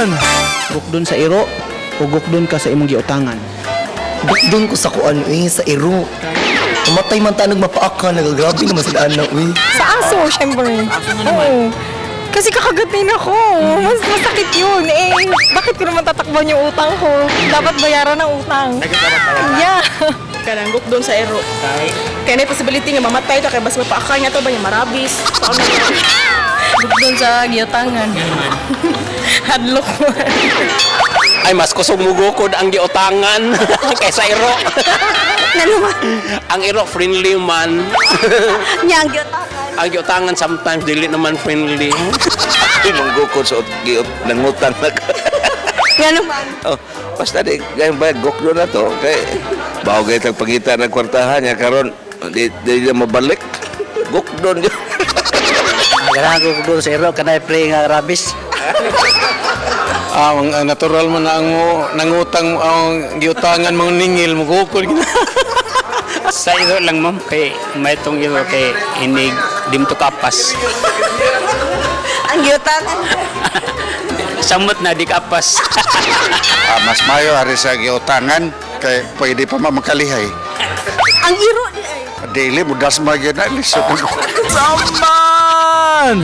man! Gukdon sa iro o gukdon ka sa imong giutangan? Doon ko sa kuan, sa iro. Umatay man tanog mapaaka, nagagrabe naman sila anak, Sa aso, syempre. Oo. Kasi kakagatin ako. Mas masakit yun. Bakit ko naman tatakban yung utang ko? Dapat bayaran ng utang. Yeah. Kanang doon sa ero. Kaya may possibility nga mamatay to kay bas mapaaka niya to ba niya marabis. Doon sa giutangan. Hadlok mo. Ay, mas kusog mugukod ang giutangan kaysa iro. Ang iro friendly man. Yang giutangan. Ang giutangan sometimes dili naman friendly. Ay, manggukod sa nangutang na ka. Yan naman. Oh, basta di, gayang ba, gukdo na to. Kay, bago kayo tag pangita ng kwartahan niya, karon di na mabalik. Gukdo niya. Kailangan gukdon sa iro, kanay pre nga rabis. Ang natural man na ang nangutang ang giutangan mong ningil mo gukod. Sa iro lang ma'am, kay may itong iro kay inig dimto kapas. Ang giutangan. Samot na di kapas. Mas mayo hari sa giutangan kay pwede pa makalihay. Ang iro di ay. Dili mudas magyud na lisod. Saman!